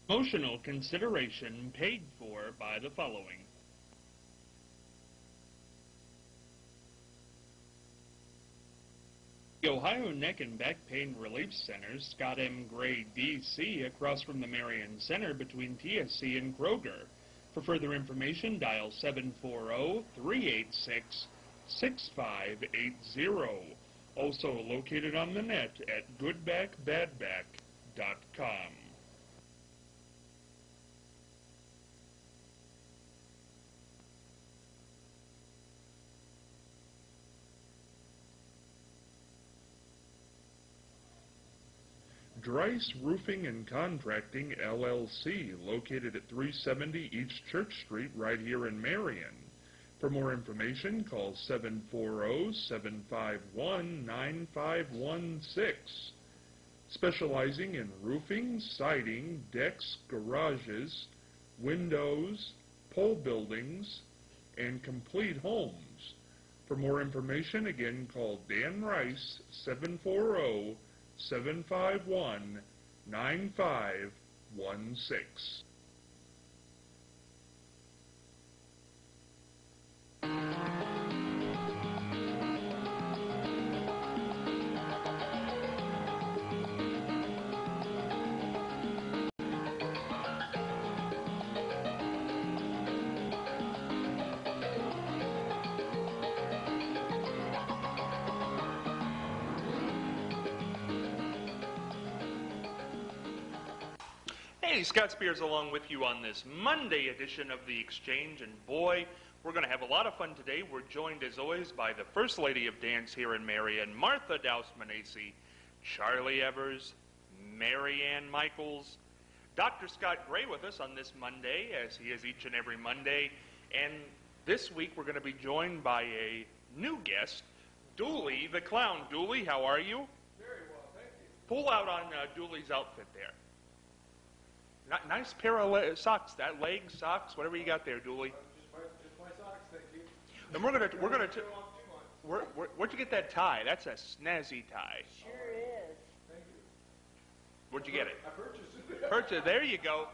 Emotional consideration paid for by the following. The Ohio Neck and Back Pain Relief Center, Scott M. Gray, D.C., across from the Marion Center between TSC and Kroger. For further information, dial 740-386-6580. Also located on the net at goodbackbadback.com. Dryce Roofing and Contracting, LLC, located at 370 East Church Street, right here in Marion. For more information, call 740-751-9516. Specializing in roofing, siding, decks, garages, windows, pole buildings, and complete homes. For more information, again, call Dan Rice, 740-751-9516. Hey, Scott Spears along with you on this Monday edition of The Exchange, and boy, we're going to have a lot of fun today. We're joined as always by the First Lady of Dance here in Marion, Martha Douse-Manesi, Charlie Evers, Marianne Michaels, Dr. Scott Gray with us on this Monday, as he is each and every Monday, and this week we're going to be joined by a new guest, Dooley the Clown. Dooley, how are you? Very well, thank you. Pull out on Dooley's outfit there. Nice pair of socks, that leg socks, whatever you got there, Dooley. Just my socks, thank you. And where'd you get that tie? That's a snazzy tie. Sure is. Thank you. Where'd you get it? I purchased it. There you go.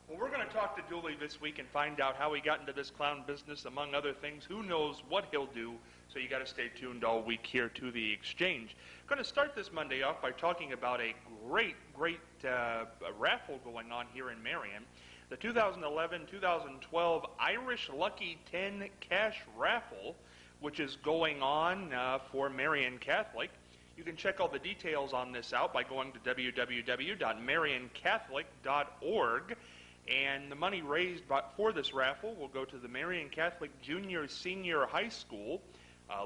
Well, we're going to talk to Dooley this week and find out how he got into this clown business, among other things. Who knows what he'll do? So you got to stay tuned all week here to the Exchange. Going to start this Monday off by talking about a great raffle going on here in Marion. The 2011-2012 Irish Lucky 10 Cash Raffle, which is going on for Marion Catholic. You can check all the details on this out by going to www.marioncatholic.org. And the money raised for this raffle will go to the Marion Catholic Junior Senior High School,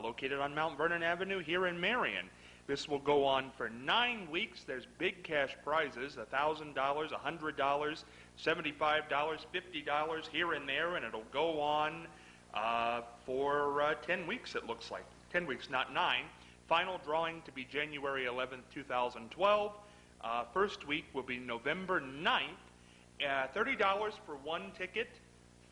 located on Mount Vernon Avenue here in Marion. This will go on for 9 weeks. There's big cash prizes, $1,000, $100, $75, $50 here and there, and it'll go on for 10 weeks, it looks like. 10 weeks, not 9. Final drawing to be January 11th, 2012. First week will be November 9th. $30 for one ticket,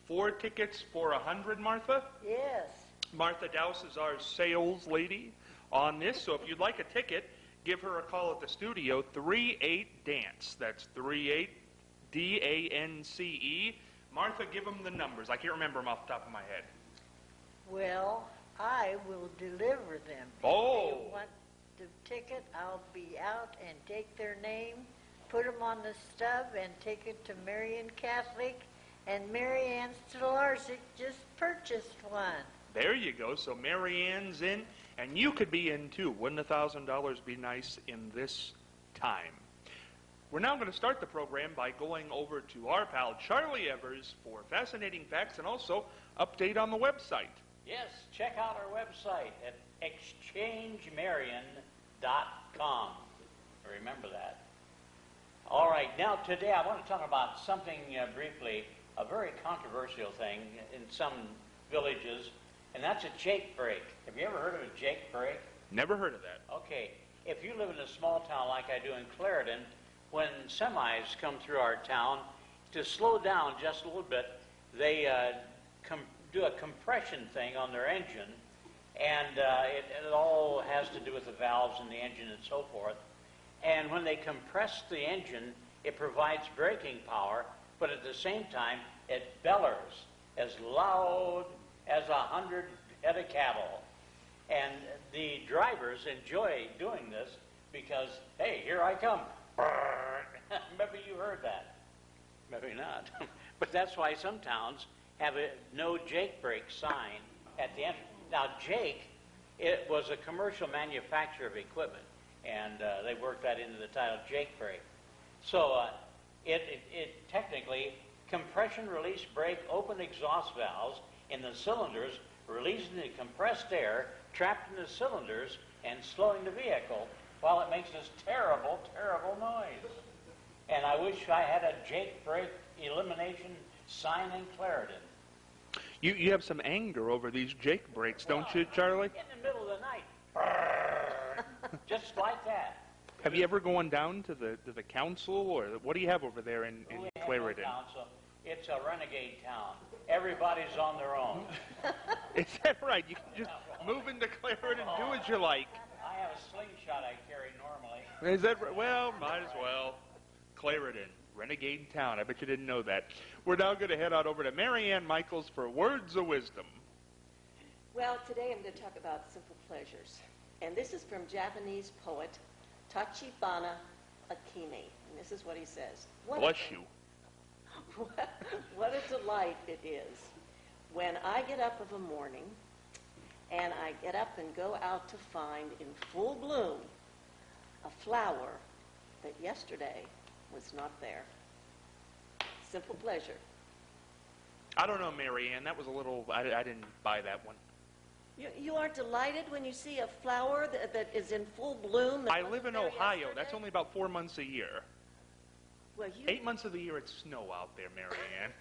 4 tickets for $100, Martha? Yes. Martha Douse is our sales lady on this, so if you'd like a ticket, give her a call at the studio, 38-DANCE. That's 38-DANCE. Martha, give them the numbers. I can't remember them off the top of my head. Well, I will deliver them. Oh. If they want the ticket, I'll be out and take their name, put them on the stub, and take it to Marion Catholic. And Marianne Stolarczyk just purchased one. There you go. So Marianne's in, and you could be in too. Wouldn't $1,000 be nice in this time? We're now going to start the program by going over to our pal Charlie Evers for fascinating facts and also update on the website. Yes, check out our website at exchangemarion.com. Remember that. All right, now today I want to talk about something briefly, a very controversial thing in some villages, and that's a jake break. Have you ever heard of a jake break? Never heard of that. Okay, if you live in a small town like I do in Clarendon, when semis come through our town, to slow down just a little bit, they do a compression thing on their engine, and it all has to do with the valves in the engine and so forth. And when they compress the engine, It provides braking power, but at the same time, it bellers as loud as 100 head of cattle. And the drivers enjoy doing this because, hey, here I come. Maybe you heard that. Maybe not. But that's why some towns have a no Jake brake sign at the entrance. Now, Jake, it was a commercial manufacturer of equipment, and they worked that into the title, Jake brake. So it technically, compression release brake open exhaust valves in the cylinders, releasing the compressed air trapped in the cylinders and slowing the vehicle while it makes this terrible, terrible noise. And I wish I had a Jake brake elimination sign in Clarendon. You have some anger over these Jake brakes, don't you, Charlie? In the middle of the night. Just like that. Have you ever gone down to the council, or what do you have over there in We have no Clarendon? council. It's a renegade town. Everybody's on their own. Is that right? You can just move into Clarendon and do as you like. I have a slingshot I carry normally. Is that right? Well, might as well. Clarendon, renegade town. I bet you didn't know that. We're now going to head on over to Marianne Michaels for Words of Wisdom. Well, today I'm going to talk about simple pleasures. And this is from Japanese poet Tachibana Akimi. And this is what he says. Bless you. What a delight it is when I get up of a morning and I get up and go out to find in full bloom a flower that yesterday was not there. Simple pleasure. I don't know, Marianne. That was a little... I didn't buy that one. You aren't delighted when you see a flower that is in full bloom? That I wasn't live in there Ohio. yesterday? That's only about 4 months a year. Well, 8 months of the year, it's snow out there, Marianne.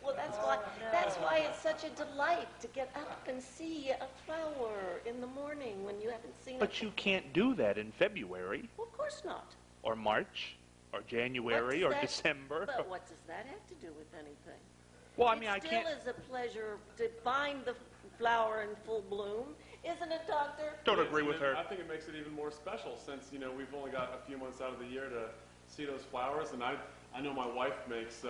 Well, that's why it's such a delight to get up and see a flower in the morning when you haven't seen it. But you can't do that in February, Well, of course not. or March, or January, or December. But what does that have to do with anything? Well, I mean, I It can't... still is a pleasure to find the flower in full bloom, isn't it, Doctor? Don't Yes, agree and with it- her. I think it makes it even more special since, we've only got a few months out of the year to see those flowers. And I know my wife makes,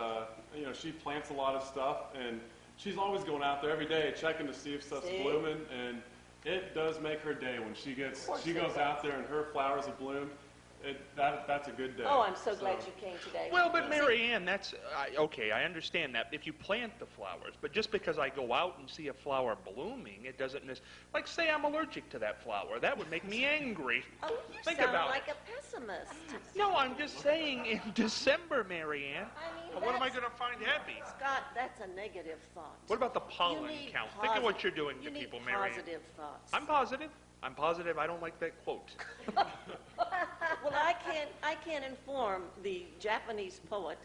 she plants a lot of stuff, and she's always going out there every day checking to see if stuff's See? blooming. And it does make her day when she course goes it out there and her flowers have bloomed. That's a good day. Oh, I'm so glad you came today. Well, but Marianne, that's... okay, I understand that if you plant the flowers. But just because I go out and see a flower blooming, it doesn't... Like, say I'm allergic to that flower. That would make me angry. Oh, you Think sound about like it. a pessimist. No, I'm just saying in December, Marianne. I mean, What am I that's- going to find happy? Scott, that's a negative thought. What about the You pollen need count? Think of what you're doing you to need people, Marianne. positive thoughts. I'm positive. I'm positive I don't like that quote. Well, I can't inform the Japanese poet,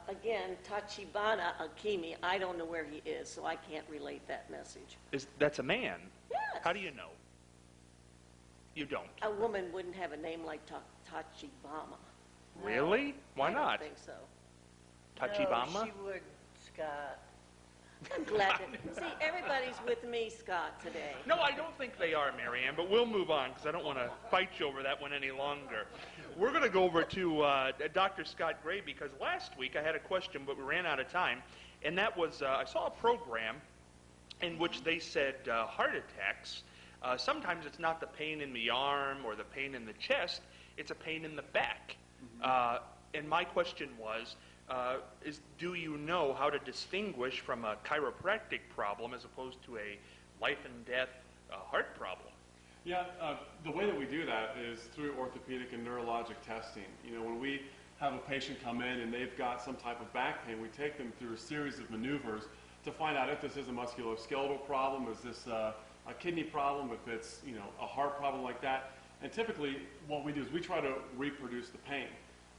again, Tachibana Akimi. I don't know where he is, so I can't relate that message. That's a man. Yes. How do you know? You don't. A woman wouldn't have a name like Tachibama. Really? Why I not? don't think so. Tachibama? No, she would, Scott. I'm glad to see everybody's with me, Scott, today. No, I don't think they are, Marianne, but we'll move on because I don't want to fight you over that one any longer. We're going to go over to Dr. Scott Gray because last week I had a question, but we ran out of time, and that was I saw a program in which they said heart attacks, sometimes it's not the pain in the arm or the pain in the chest, it's a pain in the back. And my question was, do you know how to distinguish from a chiropractic problem as opposed to a life and death heart problem? Yeah, the way that we do that is through orthopedic and neurologic testing. When we have a patient come in and they've got some type of back pain, we take them through a series of maneuvers to find out if this is a musculoskeletal problem, is this a kidney problem, if it's a heart problem like that. And typically what we do is we try to reproduce the pain.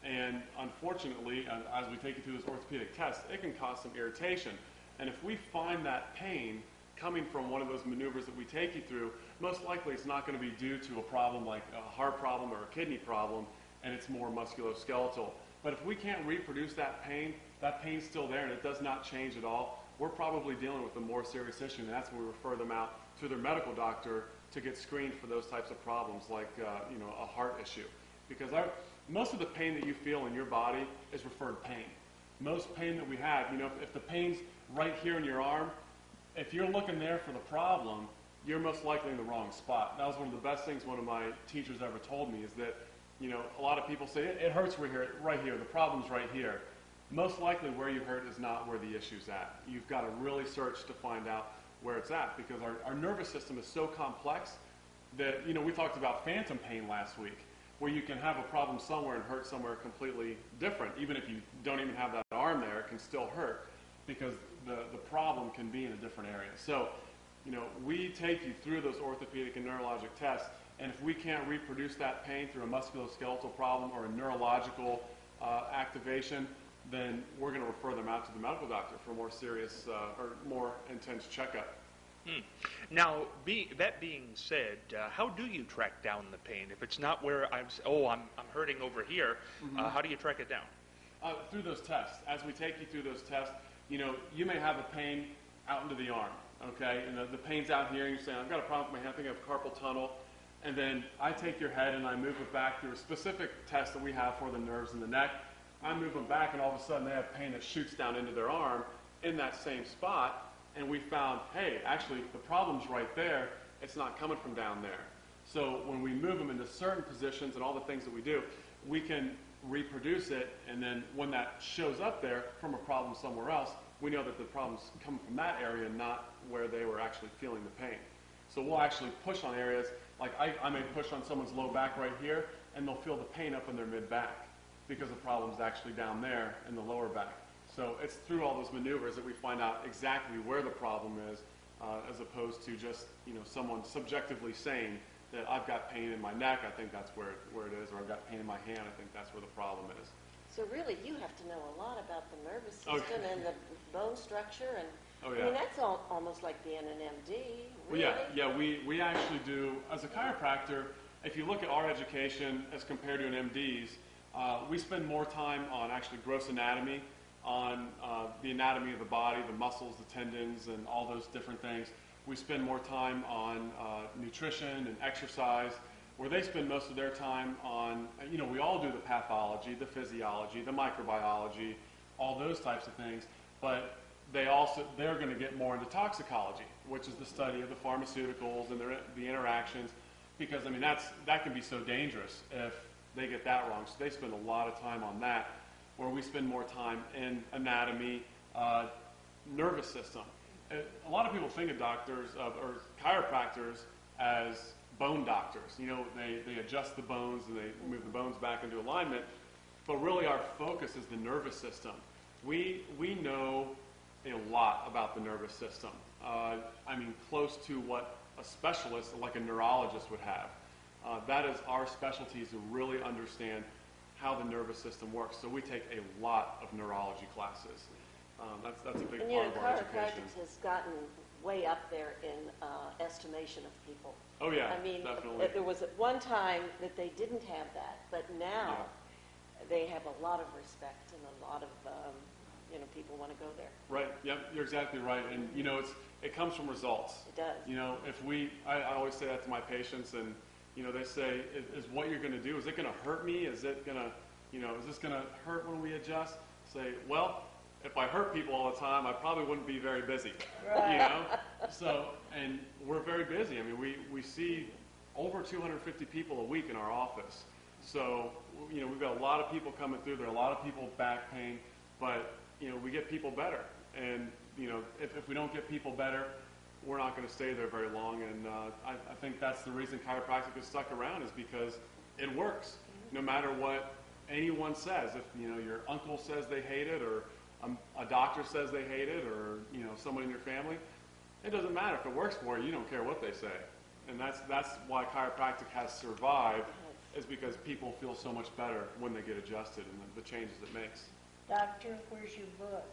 And unfortunately, as we take you through this orthopedic test, it can cause some irritation. And if we find that pain coming from one of those maneuvers that we take you through, most likely it's not going to be due to a problem like a heart problem or a kidney problem, and it's more musculoskeletal. But if we can't reproduce that pain's still there and it does not change at all, we're probably dealing with a more serious issue, and that's when we refer them out to their medical doctor to get screened for those types of problems like a heart issue. Because most of the pain that you feel in your body is referred pain. Most pain that we have, if the pain's right here in your arm, if you're looking there for the problem, you're most likely in the wrong spot. That was one of the best things one of my teachers ever told me is that, a lot of people say, it hurts right here, the problem's right here. Most likely where you hurt is not where the issue's at. You've got to really search to find out where it's at because our nervous system is so complex that, we talked about phantom pain last week, where you can have a problem somewhere and hurt somewhere completely different. Even if you don't even have that arm there, it can still hurt because the problem can be in a different area. So, we take you through those orthopedic and neurologic tests, and if we can't reproduce that pain through a musculoskeletal problem or a neurological activation, then we're going to refer them out to the medical doctor for more serious or more intense checkup. Now, that being said, how do you track down the pain? If it's not where I'm hurting over here, how do you track it down? Through those tests. As we take you through those tests, you may have a pain out into the arm, okay? And the pain's out here, and you're saying, I've got a problem with my head, I think I have carpal tunnel. And then I take your head and I move it back through a specific test that we have for the nerves in the neck. I move them back, and all of a sudden they have pain that shoots down into their arm in that same spot. And we found, hey, actually, the problem's right there. It's not coming from down there. So when we move them into certain positions and all the things that we do, we can reproduce it. And then when that shows up there from a problem somewhere else, we know that the problem's coming from that area, not where they were actually feeling the pain. So we'll actually push on areas, like I may push on someone's low back right here, and they'll feel the pain up in their mid-back because the problem's actually down there in the lower back. So it's through all those maneuvers that we find out exactly where the problem is, as opposed to just someone subjectively saying that I've got pain in my neck, I think that's where it is, or I've got pain in my hand, I think that's where the problem is. So really, you have to know a lot about the nervous system Okay. and the bone structure, and Oh, I yeah. mean that's almost like being an MD. Well, Really? yeah, we actually do, as a chiropractor, if you look at our education as compared to an MD's, we spend more time on actually gross anatomy, on the anatomy of the body, the muscles, the tendons, and all those different things. We spend more time on nutrition and exercise, where they spend most of their time on, we all do the pathology, the physiology, the microbiology, all those types of things, but they're going to get more into toxicology, which is the study of the pharmaceuticals and the interactions, because that can be so dangerous if they get that wrong. So they spend a lot of time on that, where we spend more time in anatomy, nervous system. A lot of people think of doctors or chiropractors as bone doctors. They adjust the bones and they move the bones back into alignment, but really our focus is the nervous system. We know a lot about the nervous system. Close to what a specialist like a neurologist would have. That is our specialty, is to really understand how the nervous system works. So we take a lot of neurology classes. That's a big And part of our education. chiropractic has gotten way up there in estimation of people. Oh yeah, I mean, definitely. there was at one time that they didn't have that, but now they have a lot of respect and a lot of people want to go there. Right. Yep. You're exactly right. And it comes from results. It does. I always say that to my patients, and they say, is what you're going to do, is it going to hurt me? Is it going to, is this going to hurt when we adjust? Say, well, if I hurt people all the time, I probably wouldn't be very busy. Right. So, and we're very busy. We see over 250 people a week in our office. So, we've got a lot of people coming through. There are a lot of people with back pain, but we get people better. And if we don't get people better, we're not going to stay there very long. And I think that's the reason chiropractic has stuck around, is because it works. No matter what anyone says, if your uncle says they hate it, or a doctor says they hate it, or someone in your family, it doesn't matter. If it works for you, you don't care what they say. And that's why chiropractic has survived, is because people feel so much better when they get adjusted and the changes it makes. Doctor, where's your book?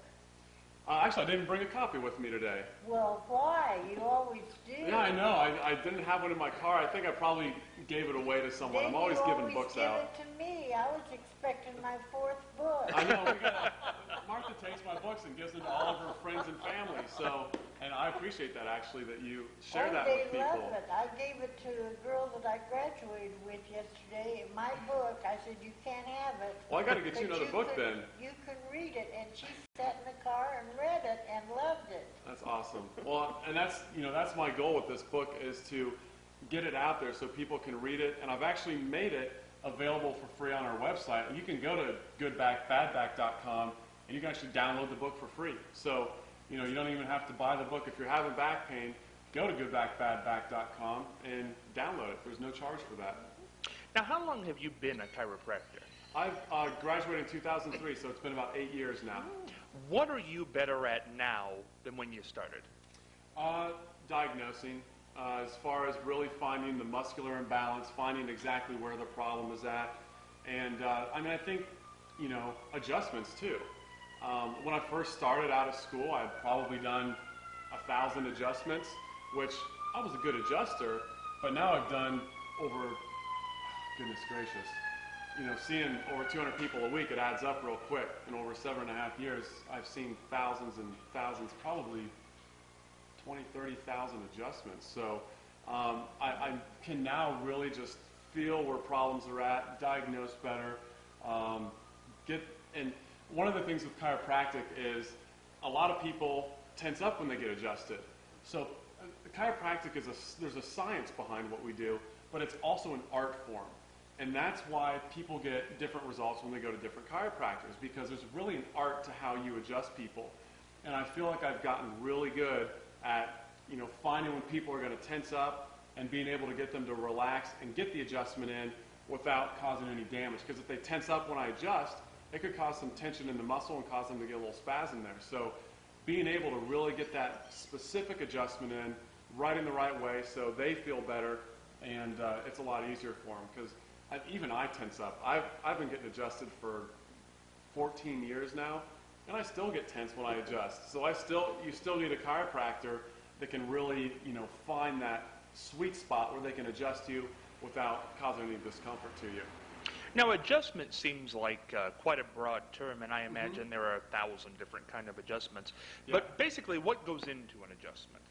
Actually, I didn't bring a copy with me today. Well, why? You always do. Yeah, I know. I didn't have one in my car. I think I probably gave it away to someone. Then I'm always you giving books give out. it to me. I was expecting my fourth book. I know. Martha takes my books and gives them to all of her friends and family. So, and I appreciate appreciate that actually, that you share Oh, that they with people. love it. I gave it to a girl that I graduated with yesterday. In my book, I said, you can't have it. Well, I got to get you but another book can, then. You can read it. And she sat in the car and read it and loved it. That's awesome. Well, and that's my goal with this book, is to get it out there so people can read it. And I've actually made it available for free on our website. And you can go to goodbackbadback.com and you can actually download the book for free. So, you don't even have to buy the book. If you're having back pain, go to goodbackbadback.com and download it. There's no charge for that. Now, how long have you been a chiropractor? I've graduated in 2003, so it's been about 8 years now. What are you better at now than when you started? Diagnosing, as far as really finding the muscular imbalance, finding exactly where the problem is at. And I think, adjustments too. When I first started out of school, I'd probably done 1,000 adjustments, which I was a good adjuster, but now I've done over, goodness gracious, seeing over 200 people a week, it adds up real quick. And over 7.5 years, I've seen thousands and thousands, probably 20, 30,000 adjustments. So I can now really just feel where problems are at, diagnose better, and one of the things with chiropractic is a lot of people tense up when they get adjusted. So chiropractic there's a science behind what we do, but it's also an art form. And that's why people get different results when they go to different chiropractors, because there's really an art to how you adjust people. And I feel like I've gotten really good at, finding when people are going to tense up and being able to get them to relax and get the adjustment in without causing any damage. Because if they tense up when I adjust, it could cause some tension in the muscle and cause them to get a little spasm there. So being able to really get that specific adjustment in right in the right way so they feel better, and it's a lot easier for them, because even I tense up. I've been getting adjusted for 14 years now, and I still get tense when I adjust. So you still need a chiropractor that can really find that sweet spot where they can adjust you without causing any discomfort to you. Now, adjustment seems like quite a broad term, and I imagine there are 1,000 different kind of adjustments. Yeah. But basically, what goes into an adjustment?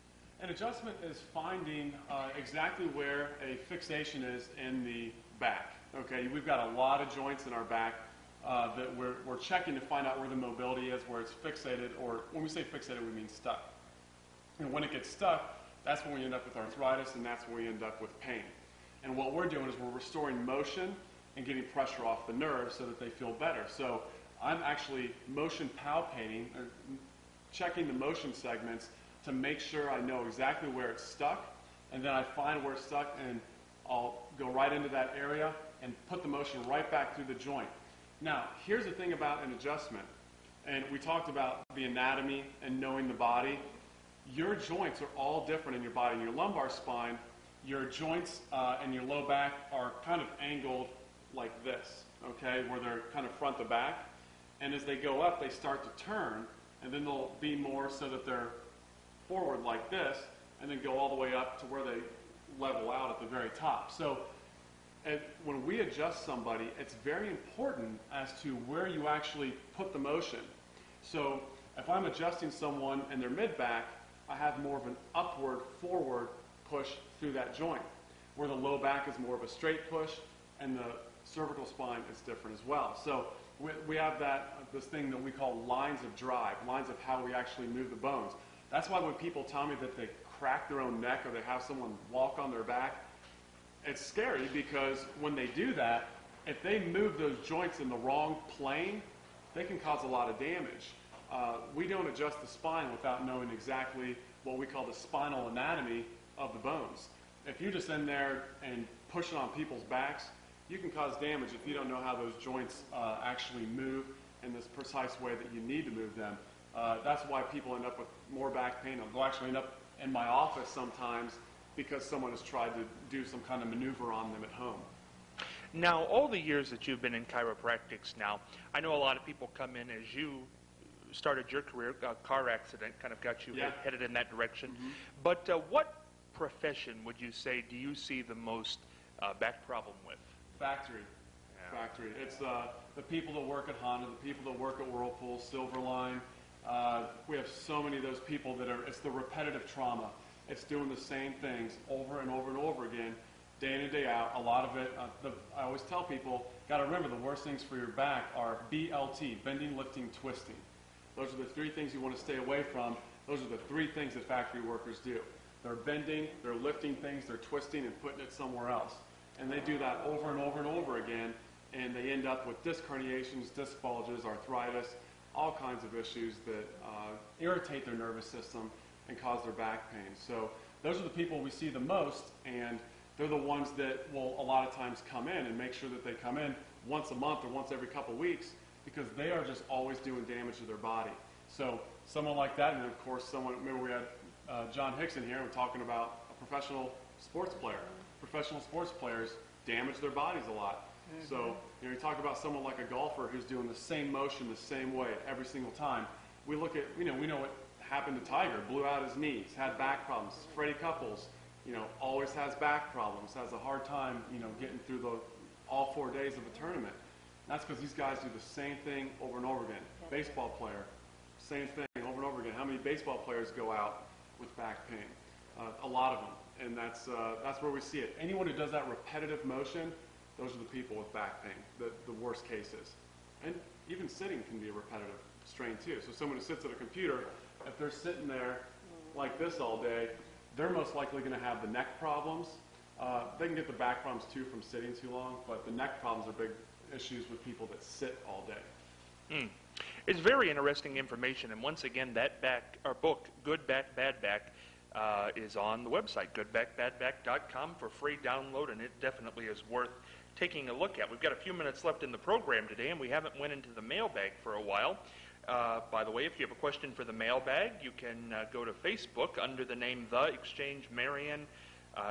An adjustment is finding exactly where a fixation is in the back. Okay, we've got a lot of joints in our back that we're checking to find out where the mobility is, where it's fixated, or when we say fixated, we mean stuck. And when it gets stuck, that's when we end up with arthritis, and that's when we end up with pain. And what we're doing is we're restoring motion and getting pressure off the nerves so that they feel better. So I'm actually motion palpating, or checking the motion segments to make sure I know exactly where it's stuck, and then I find where it's stuck, and I'll go right into that area and put the motion right back through the joint. Now, here's the thing about an adjustment, and we talked about the anatomy and knowing the body. Your joints are all different in your body. In your lumbar spine, your joints and your low back are kind of angled like this, okay, where they're kind of front to back. And as they go up, they start to turn, and then they'll be more so that they're forward like this, and then go all the way up to where they level out at the very top. So when we adjust somebody, it's very important as to where you actually put the motion. So if I'm adjusting someone in their mid-back, I have more of an upward, forward push through that joint, where the low back is more of a straight push, and the cervical spine is different as well. So we have this thing that we call lines of drive, lines of how we actually move the bones. That's why when people tell me that they crack their own neck or they have someone walk on their back, it's scary, because when they do that, if they move those joints in the wrong plane, they can cause a lot of damage. We don't adjust the spine without knowing exactly what we call the spinal anatomy of the bones. If you're just in there and pushing on people's backs, you can cause damage if you don't know how those joints actually move in this precise way that you need to move them. That's why people end up with more back pain. They'll actually end up in my office sometimes because someone has tried to do some kind of maneuver on them at home. Now, all the years that you've been in chiropractics now, I know a lot of people come in as you started your career, a car accident kind of got you headed in that direction. Mm-hmm. But what profession would you say do you see the most back problem with? Factory. Yeah. Factory. It's the people that work at Honda, the people that work at Whirlpool, Silverline, We have so many of those people that are, it's the repetitive trauma. It's doing the same things over and over and over again, day in and day out. A lot of it, I always tell people, got to remember the worst things for your back are BLT, bending, lifting, twisting. Those are the three things you want to stay away from. Those are the three things that factory workers do. They're bending, they're lifting things, they're twisting and putting it somewhere else. And they do that over and over and over again, and they end up with disc herniations, disc bulges, arthritis, all kinds of issues that irritate their nervous system and cause their back pain. So those are the people we see the most, and they're the ones that will a lot of times come in and make sure that they come in once a month or once every couple weeks, because they are just always doing damage to their body. So someone like that, and then of course someone, remember we had John Hickson here, and we're talking about a professional sports player. Professional sports players damage their bodies a lot. So, you talk about someone like a golfer who's doing the same motion the same way every single time. We look at, we know what happened to Tiger, blew out his knees, had back problems. Freddie Couples, always has back problems, has a hard time, getting through all 4 days of a tournament. That's because these guys do the same thing over and over again. Baseball player, same thing over and over again. How many baseball players go out with back pain? A lot of them, and that's where we see it. Anyone who does that repetitive motion, those are the people with back pain, the worst cases. And even sitting can be a repetitive strain too. So someone who sits at a computer, if they're sitting there like this all day, they're most likely going to have the neck problems. They can get the back problems too from sitting too long, but the neck problems are big issues with people that sit all day. It's very interesting information, and once again, that book, Good Back, Bad Back, is on the website, goodbackbadback.com, for free download, and it definitely is worth taking a look at. We've got a few minutes left in the program today, and we haven't went into the mailbag for a while. By the way, if you have a question for the mailbag, you can go to Facebook under the name The Exchange Marion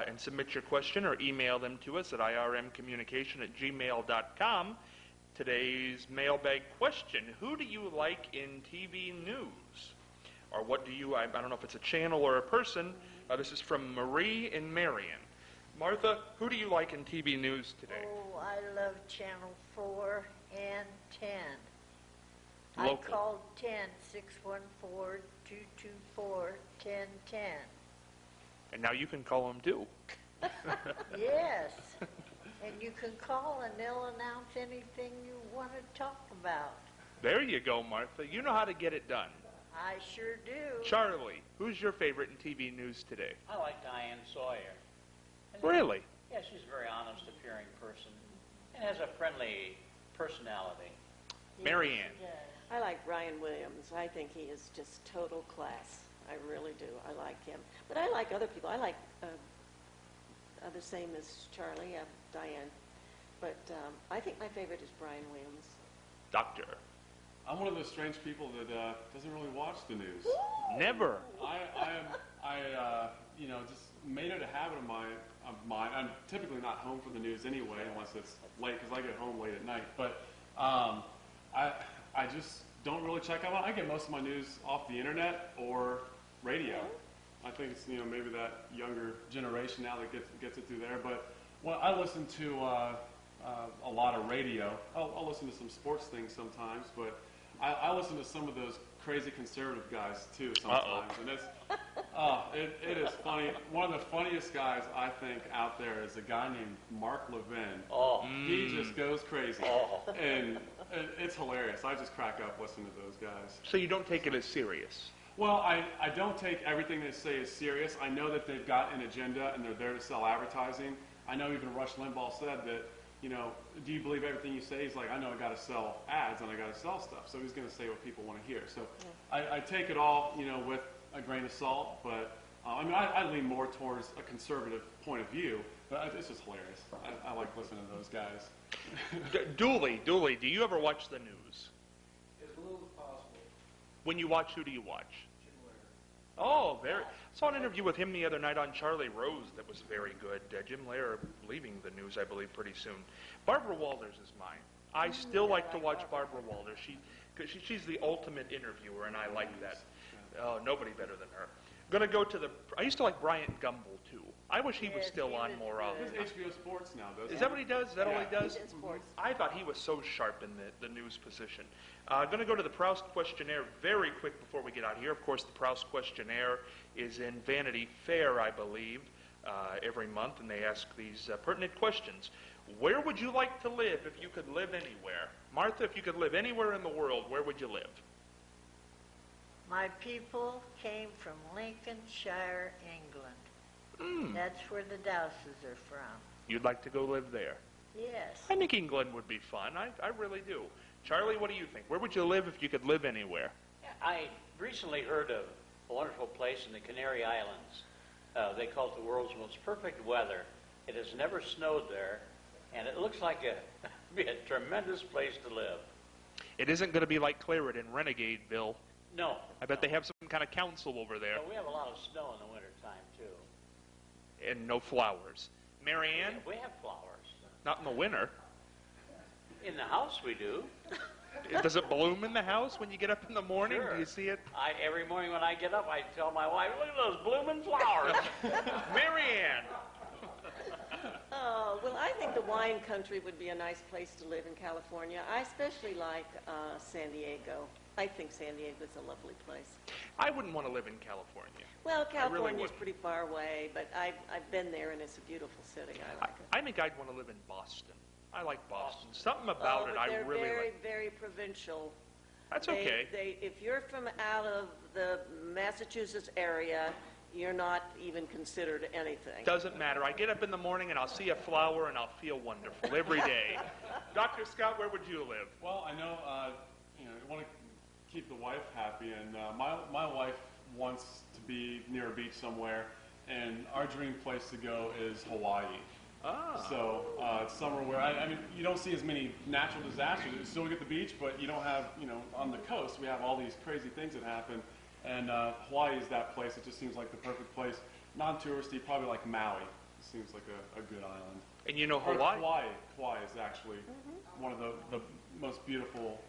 and submit your question, or email them to us at irmcommunication@gmail.com. Today's mailbag question: who do you like in TV news? Or what do you, I don't know if it's a channel or a person. This is from Marie in Marion. Martha, who do you like in TV news today? Oh, I love Channel 4 and 10. Local. I called 10, 614-224-1010. And now you can call them too. Yes. And you can call and they'll announce anything you want to talk about. There you go, Martha. You know how to get it done. I sure do. Charlie, who's your favorite in TV news today? I like Diane Sawyer. And Really? Yeah, she's a very honest appearing person and has a friendly personality. Marianne. I like Brian Williams. I think he is just total class. I really do. I like him. But I like other people. I like the same as Charlie, Diane. But I think my favorite is Brian Williams. Doctor. I'm one of those strange people that doesn't really watch the news. Never. I just made it a habit of mine. I'm typically not home for the news anyway, unless it's late, because I get home late at night. But I just don't really check out. I get most of my news off the internet or radio. I think it's maybe that younger generation now that gets it through there. But I listen to a lot of radio. I'll listen to some sports things sometimes, but I listen to some of those crazy conservative guys too sometimes. And it is funny. One of the funniest guys I think out there is a guy named Mark Levin. He just goes crazy, and it's hilarious. I just crack up listening to those guys. So you don't take it as serious? Well, I don't take everything they say as serious. I know that they've got an agenda and they're there to sell advertising. I know even Rush Limbaugh said that, do you believe everything you say? He's like, I know I got to sell ads and I got to sell stuff. So he's going to say what people want to hear. So I take it all, with a grain of salt. But I lean more towards a conservative point of view. But it's just hilarious. I like listening to those guys. Dooley, do you ever watch the news? As little as possible. When you watch, who do you watch? Jim Lair. Oh, very. I saw an interview with him the other night on Charlie Rose that was very good. Jim Lair leaving the news, I believe, pretty soon. Barbara Walters is mine. I still like to watch Barbara Walters. She's the ultimate interviewer, and I like that. Oh, nobody better than her. Going to go to the. I used to like Bryant Gumbel too. I wish he was Yes, still he on was more good. often. He does HBO Sports now, doesn't he? Is that what he does? Is that all he does? He's in sports. I thought he was so sharp in the news position. Going to go to the Proust questionnaire very quick before we get out of here. Of course, the Proust questionnaire is in Vanity Fair, I believe, every month, and they ask these pertinent questions. Where would you like to live if you could live anywhere? Martha, if you could live anywhere in the world, where would you live? My people came from Lincolnshire, England. That's where the Douses are from. You'd like to go live there? Yes. I think England would be fun. I really do. Charlie, what do you think? Where would you live if you could live anywhere? I recently heard of a wonderful place in the Canary Islands. They call it the world's most perfect weather. It has never snowed there, and it looks like be a tremendous place to live. It isn't going to be like Clarendon, Renegadeville. No. I bet they have some kind of council over there. But we have a lot of snow in the wintertime, too. And no flowers. Marianne, We have flowers. not in the winter. In the house we do. Does it bloom in the house when you get up in the morning? Sure. Do you see it? Every morning when I get up, I tell my wife, look at those blooming flowers. Marianne, Oh, well, I think the wine country would be a nice place to live in California. I especially like San Diego. I think San Diego's a lovely place. I wouldn't want to live in California. Well, California's wouldn't. pretty far away, but I've been there, and it's a beautiful city. I like it. I think I'd want to live in Boston. I like Boston. Something about it but I they're really very, like. very provincial. That's okay. If you're from out of the Massachusetts area, you're not even considered anything. Doesn't matter. I get up in the morning and I'll see a flower and I'll feel wonderful every day. Dr. Scott, where would you live? Well, I know, you want to keep the wife happy, and my wife wants to be near a beach somewhere, and our dream place to go is Hawaii. Ah. So it's somewhere where, I mean, you don't see as many natural disasters. You still get the beach, but you don't have, on the coast, we have all these crazy things that happen. And Hawaii is that place. It just seems like the perfect place. Non-touristy, probably like Maui. It seems like a good island. And you know Or Hawaii? Kauai is actually one of the most beautiful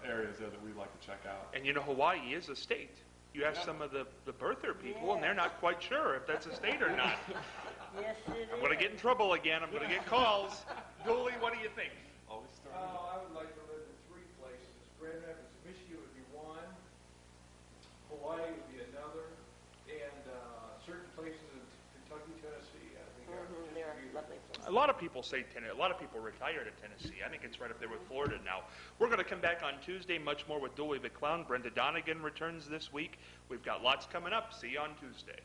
areas there that we'd like to check out. And you know Hawaii is a state. You ask some of the birther people and they're not quite sure if that's a state or not. Yes, it is. I'm going to get in trouble again. I'm going to get calls. Dooley, what do you think? Always start. I would like to live in 3 places. Grand Rapids, Michigan would be one, Hawaii would be another, and certain places in Kentucky, Tennessee, I think They're are lovely places. A lot of people say Tennessee. A lot of people retire to Tennessee. I think it's right up there with Florida now. We're going to come back on Tuesday, much more with Dooley the Clown. Brenda Donegan returns this week. We've got lots coming up. See you on Tuesday.